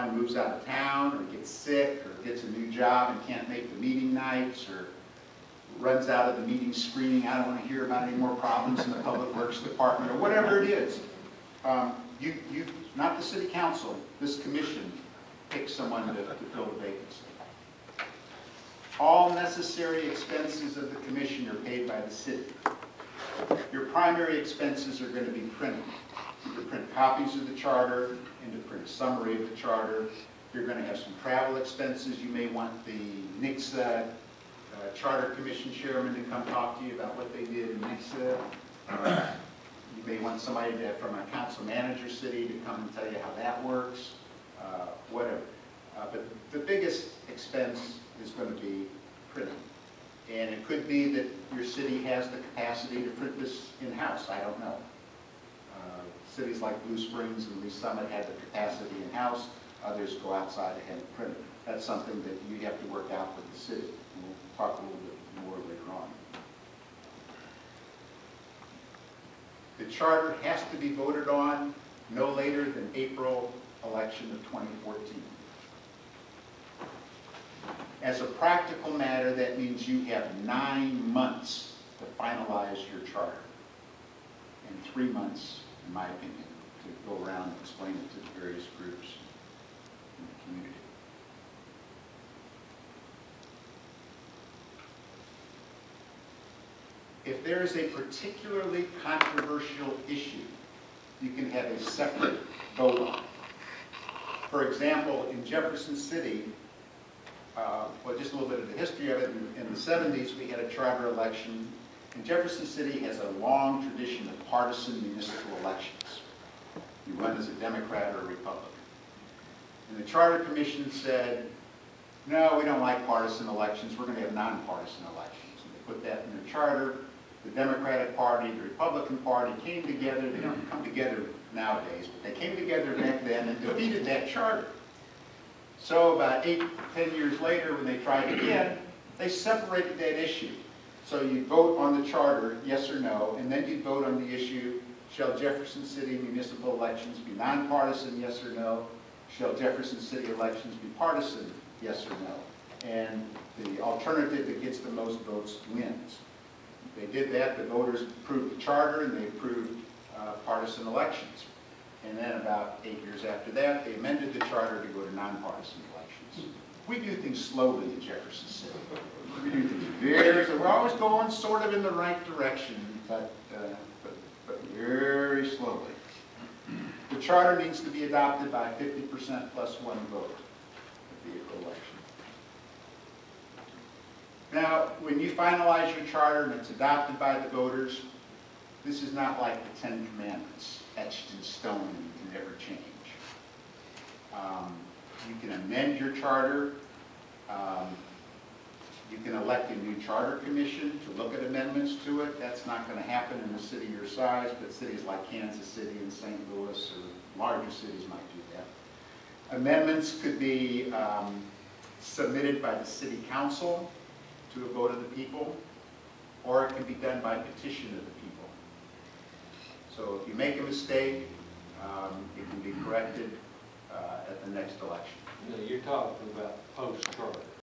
moves out of town, or gets sick, or gets a new job and can't make the meeting nights, or runs out of the meeting screaming, I don't want to hear about any more problems in the Public Works Department, or whatever it is. Not the City Council, this commission picks someone to fill the vacancy. All necessary expenses of the commission are paid by the city. Your primary expenses are going to be printing. To print copies of the charter and to print a summary of the charter. You're going to have some travel expenses. You may want the NICSA Charter Commission Chairman to come talk to you about what they did in NICSA. You may want somebody from a council manager city to come and tell you how that works, whatever. But the biggest expense is going to be printing. And it could be that your city has the capacity to print this in-house. I don't know. Cities like Blue Springs and Lee Summit have the capacity in-house. Others go outside to have it printed. That's something that you have to work out with the city. And we'll talk a little bit more later on. The charter has to be voted on no later than April election of 2014. As a practical matter, that means you have 9 months to finalize your charter, and 3 months, in my opinion, to go around and explain it to the various groups in the community. If there is a particularly controversial issue, you can have a separate vote on it. For example, in Jefferson City, well, just a little bit of the history of it, in the 70s we had a charter election, and Jefferson City has a long tradition of partisan municipal elections. You run as a Democrat or a Republican. And the Charter Commission said, no, we don't like partisan elections, we're going to have nonpartisan elections. And they put that in their charter. The Democratic Party, the Republican Party came together. They don't come together nowadays, but they came together back then and defeated that charter. So about 8 to 10 years later, when they tried again, they separated that issue. So you vote on the charter, yes or no, and then you vote on the issue, shall Jefferson City municipal elections be nonpartisan, yes or no? Shall Jefferson City elections be partisan, yes or no? And the alternative that gets the most votes wins. They did that, the voters approved the charter, and they approved partisan elections. And then about 8 years after that, they amended the charter to go to nonpartisan elections. We do things slowly in Jefferson City. We do things very, we're always going sort of in the right direction, but very slowly. The charter needs to be adopted by 50% plus 1 vote at the April election. Now, when you finalize your charter and it's adopted by the voters, this is not like the 10 Commandments, etched in stone and can never change. You can amend your charter. You can elect a new charter commission to look at amendments to it. That's not going to happen in a city your size, but cities like Kansas City and St. Louis or larger cities might do that. Amendments could be submitted by the city council to a vote of the people, or it can be done by petition of the people. So if you make a mistake, it can be corrected at the next election. You know, you're talking about post-charter.